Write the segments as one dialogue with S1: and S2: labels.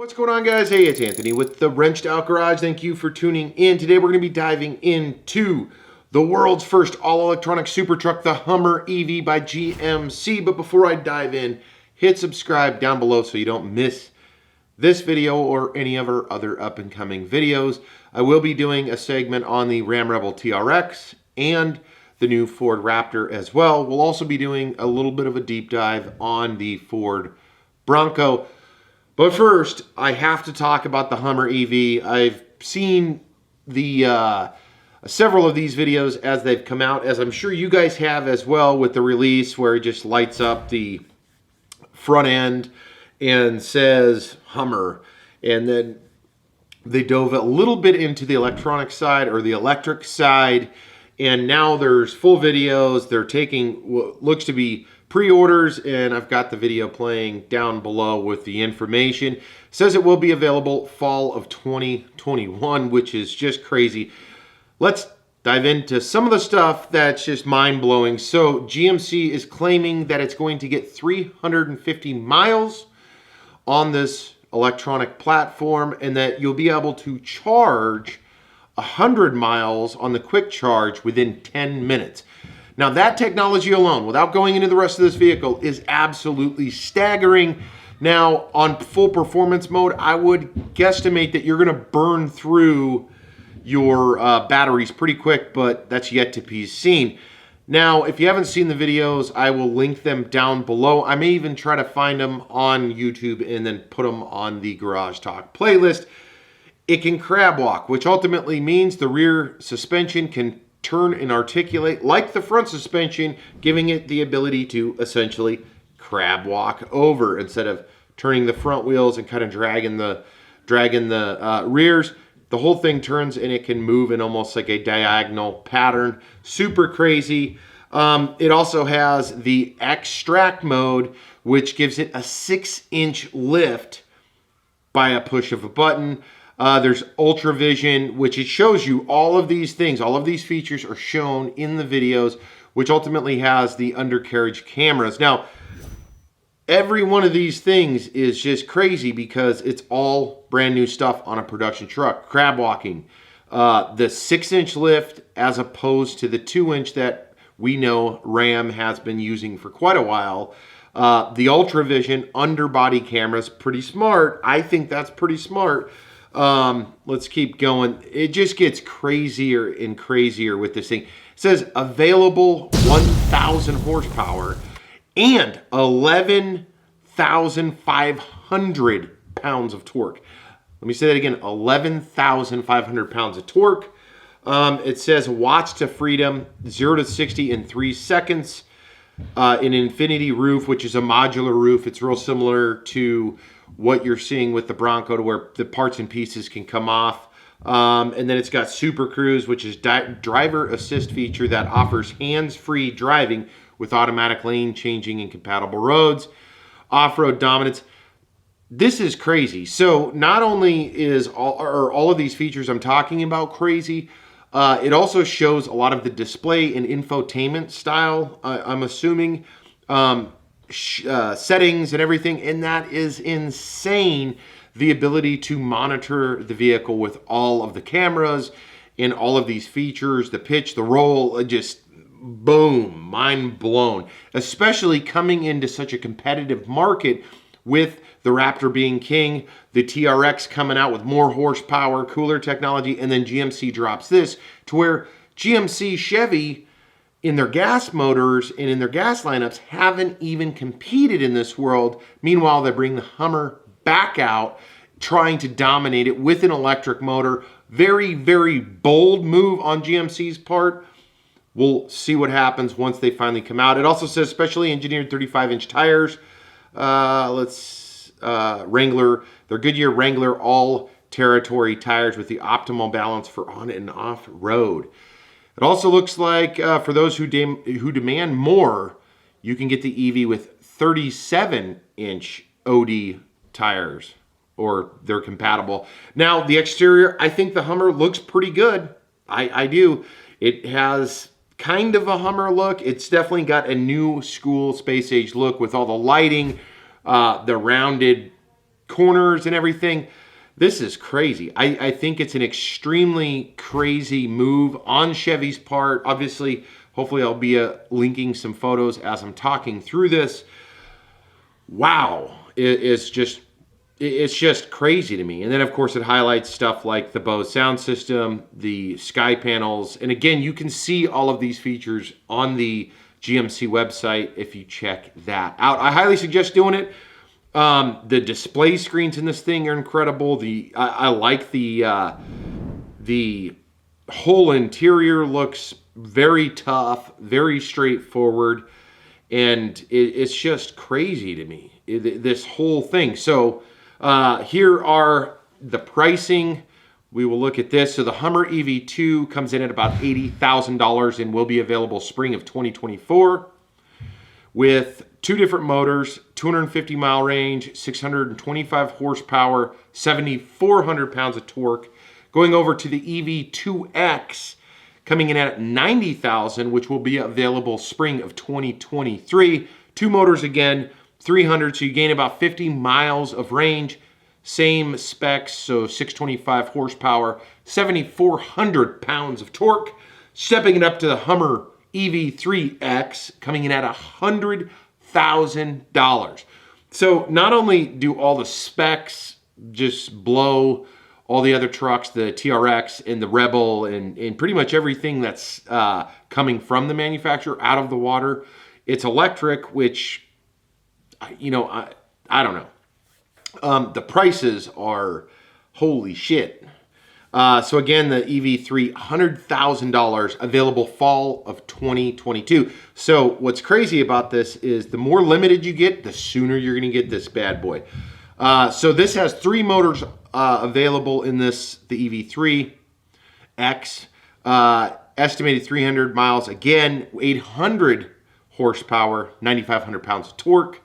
S1: What's going on, guys? Hey, it's Anthony with the Wrenched Out Garage. Thank you for tuning in. Today we're going to be diving into the world's first all-electronic super truck, the Hummer EV by GMC. But before I dive in, hit subscribe down below so you don't miss this video or any of our other up-and-coming videos. I will be doing a segment on the Ram Rebel TRX and the new Ford Raptor as well. We'll also be doing a little bit of a deep dive on the Ford Bronco. But first, I have to talk about the Hummer EV. I've seen the several of these videos as they've come out, as I'm sure you guys have as well, with the release where it just lights up the front end and says Hummer. And then they dove a little bit into the electronic side or the electric side. And now there's full videos. They're taking what looks to be pre-orders, and I've got the video playing down below with the information. It says it will be available fall of 2021, which is just crazy. Let's dive into some of the stuff that's just mind-blowing. So GMC is claiming that it's going to get 350 miles on this electronic platform, and that you'll be able to charge 100 miles on the quick charge within 10 minutes. Now that technology alone, without going into the rest of this vehicle, is absolutely staggering. Now on full performance mode, I would guesstimate that you're gonna burn through your batteries pretty quick, but that's yet to be seen. Now, if you haven't seen the videos, I will link them down below. I may even try to find them on YouTube and then put them on the Garage Talk playlist. It can crab walk, which ultimately means the rear suspension can turn and articulate like the front suspension, giving it the ability to essentially crab walk over instead of turning the front wheels and kind of dragging the rears. The whole thing turns and it can move in almost like a diagonal pattern. Super crazy. It also has the extract mode, which gives it a 6-inch lift by a push of a button. There's Ultra Vision, which it shows you all of these things. All of these features are shown in the videos, which ultimately has the undercarriage cameras. Now, every one of these things is just crazy because it's all brand new stuff on a production truck. Crab walking, the 6-inch lift as opposed to the 2-inch that we know Ram has been using for quite a while. The Ultra Vision underbody cameras, pretty smart. I think that's pretty smart. Let's keep going. It just gets crazier and crazier with this thing. It says available 1,000 horsepower and 11,500 pounds of torque. Let me say that again, 11,500 pounds of torque. It says watts to freedom, 0 to 60 in 3 seconds. An infinity roof, which is a modular roof. It's real similar to what you're seeing with the Bronco, to where the parts and pieces can come off. And then it's got Super Cruise, which is driver assist feature that offers hands-free driving with automatic lane changing in compatible roads. Off-road dominance. This is crazy. So not only is all of these features I'm talking about crazy, it also shows a lot of the display and infotainment style, I'm assuming, settings and everything, and that is insane. The ability to monitor the vehicle with all of the cameras and all of these features, the pitch, the roll, just boom, mind blown. Especially coming into such a competitive market with the Raptor being king, the TRX coming out with more horsepower, cooler technology, and then GMC drops this to where GMC, Chevy, in their gas motors and in their gas lineups haven't even competed in this world. Meanwhile, they bring the Hummer back out, trying to dominate it with an electric motor. Very, very bold move on GMC's part. We'll see what happens once they finally come out. It also says specially engineered 35-inch tires. Wrangler, they're Goodyear Wrangler all-territory tires with the optimal balance for on and off road. It also looks like for those who demand more, you can get the EV with 37-inch OD tires, or they're compatible. Now, the exterior, I think the Hummer looks pretty good. I do. It has kind of a Hummer look. It's definitely got a new school space age look with all the lighting, the rounded corners and everything. This is crazy. I think it's an extremely crazy move on Chevy's part. Obviously, hopefully I'll be linking some photos as I'm talking through this. Wow, it's just crazy to me. And then of course it highlights stuff like the Bose sound system, the sky panels, and again, you can see all of these features on the GMC website if you check that out. I highly suggest doing it. The display screens in this thing are incredible. I like the whole interior looks very tough, very straightforward, and it's just crazy to me, this whole thing. So here are the pricing. We will look at this. So the Hummer EV2 comes in at about $80,000 and will be available spring of 2024 with two different motors, 250 mile range, 625 horsepower, 7,400 pounds of torque. Going over to the EV2X, coming in at $90,000, which will be available spring of 2023. Two motors again, 300, so you gain about 50 miles of range. Same specs, so 625 horsepower, 7,400 pounds of torque. Stepping it up to the Hummer EV3X, coming in at $100,000. So not only do all the specs just blow all the other trucks, the TRX and the Rebel and pretty much everything that's coming from the manufacturer out of the water, it's electric, which, you know, I don't know. The prices are holy shit. So again, the EV3, $100,000, available fall of 2022. So what's crazy about this is the more limited you get, the sooner you're going to get this bad boy. So this has three motors available in this, the EV3X. Estimated 300 miles, again, 800 horsepower, 9,500 pounds of torque.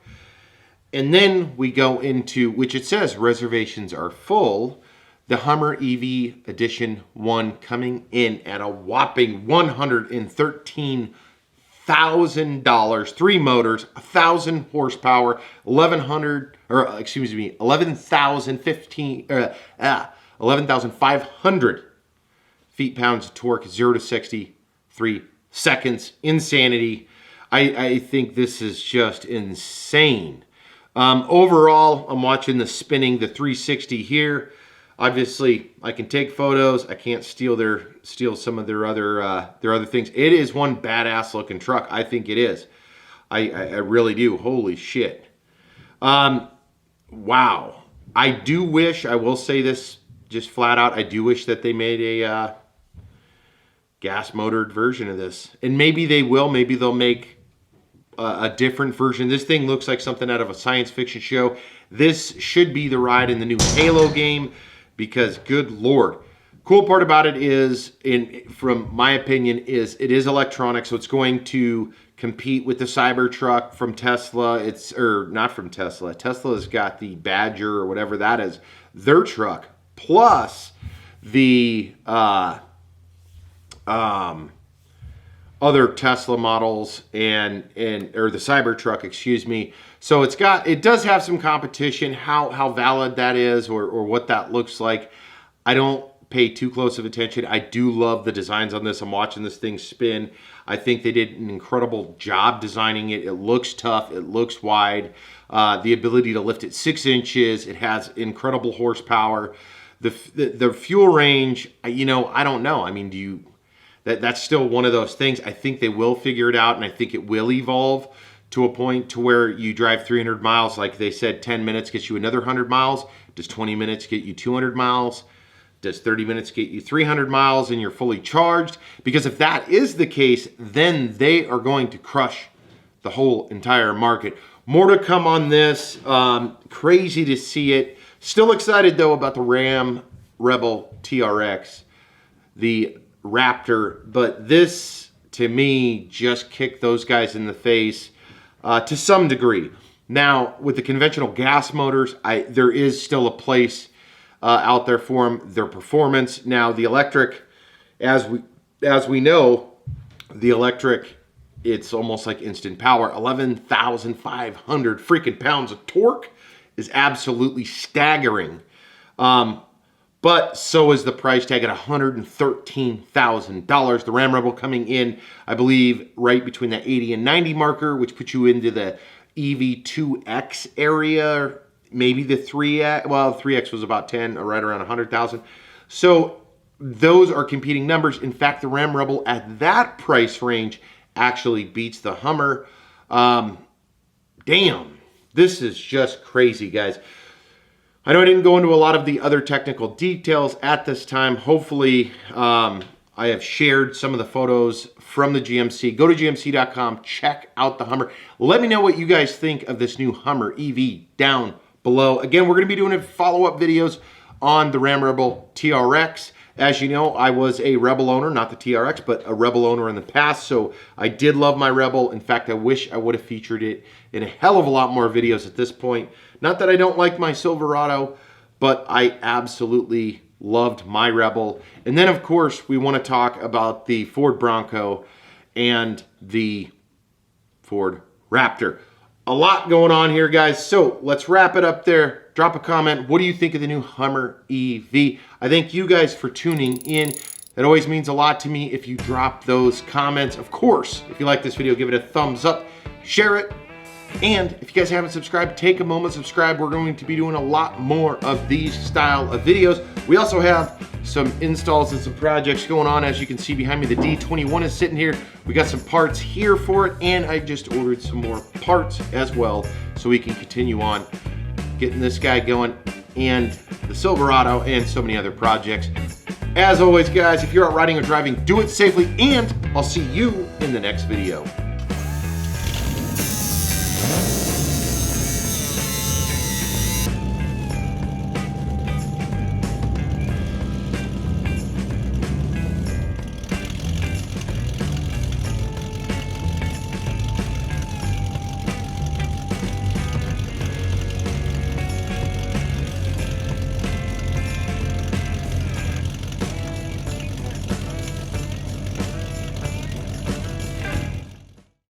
S1: And then we go into, which it says reservations are full, the Hummer EV Edition 1 coming in at a whopping $113,000. Three motors, 1,000 horsepower, 11,500 feet-pounds of torque, 0 to 60, 3 seconds. Insanity. I think this is just insane. Overall, I'm watching the spinning, the 360 here. Obviously, I can take photos. I can't steal some of their other things. It is one badass looking truck. I think it is. I really do. Holy shit. Wow. I do wish, I will say this just flat out, I do wish that they made a gas motored version of this. And maybe they will. Maybe they'll make a different version. This thing looks like something out of a science fiction show. This should be the ride in the new Halo game because good Lord. Cool part about it is, from my opinion, is it is electronic, so it's going to compete with the Cybertruck from Tesla. Not from Tesla. Tesla's got the Badger or whatever that is, their truck, plus the other Tesla models or the Cybertruck, excuse me. So it does have some competition. How valid that is or what that looks like, I don't pay too close of attention. I do love the designs on this. I'm watching this thing spin. I think they did an incredible job designing it. It looks tough. It looks wide. The ability to lift it 6 inches. It has incredible horsepower. The fuel range, you know, I don't know. I mean, that's still one of those things. I think they will figure it out, and I think it will evolve to a point to where you drive 300 miles. Like they said, 10 minutes gets you another 100 miles. Does 20 minutes get you 200 miles? Does 30 minutes get you 300 miles and you're fully charged? Because if that is the case, then they are going to crush the whole entire market. More to come on this. Crazy to see it. Still excited, though, about the Ram Rebel TRX, the Raptor, but this, to me, just kicked those guys in the face to some degree. Now, with the conventional gas motors, there is still a place out there for them, their performance. Now, the electric, as we know, the electric, it's almost like instant power. 11,500 freaking pounds of torque. is absolutely staggering. But so is the price tag at $113,000. The Ram Rebel coming in, I believe, right between the 80 and 90 marker, which puts you into the EV2X area, maybe the 3X. Well, the 3X was about 10 or right around 100,000. So those are competing numbers. In fact, the Ram Rebel at that price range actually beats the Hummer. Damn, this is just crazy, guys. I know I didn't go into a lot of the other technical details at this time. Hopefully, I have shared some of the photos from the GMC. Go to gmc.com, check out the Hummer. Let me know what you guys think of this new Hummer EV down below. Again, we're going to be doing follow-up videos on the Ram Rebel TRX. As you know, I was a Rebel owner, not the TRX, but a Rebel owner in the past, so I did love my Rebel. In fact, I wish I would have featured it in a hell of a lot more videos at this point. Not that I don't like my Silverado, but I absolutely loved my Rebel. And then, of course, we want to talk about the Ford Bronco and the Ford Raptor. A lot going on here, guys, so let's wrap it up there. Drop a comment. What do you think of the new Hummer EV? I thank you guys for tuning in. That always means a lot to me if you drop those comments. Of course, if you like this video, give it a thumbs up, share it. And if you guys haven't subscribed, take a moment, subscribe. We're going to be doing a lot more of these style of videos. We also have some installs and some projects going on. As you can see behind me, the D21 is sitting here. We got some parts here for it, and I just ordered some more parts as well so we can continue on getting this guy going, and the Silverado, and so many other projects. As always, guys, if you're out riding or driving, do it safely, and I'll see you in the next video.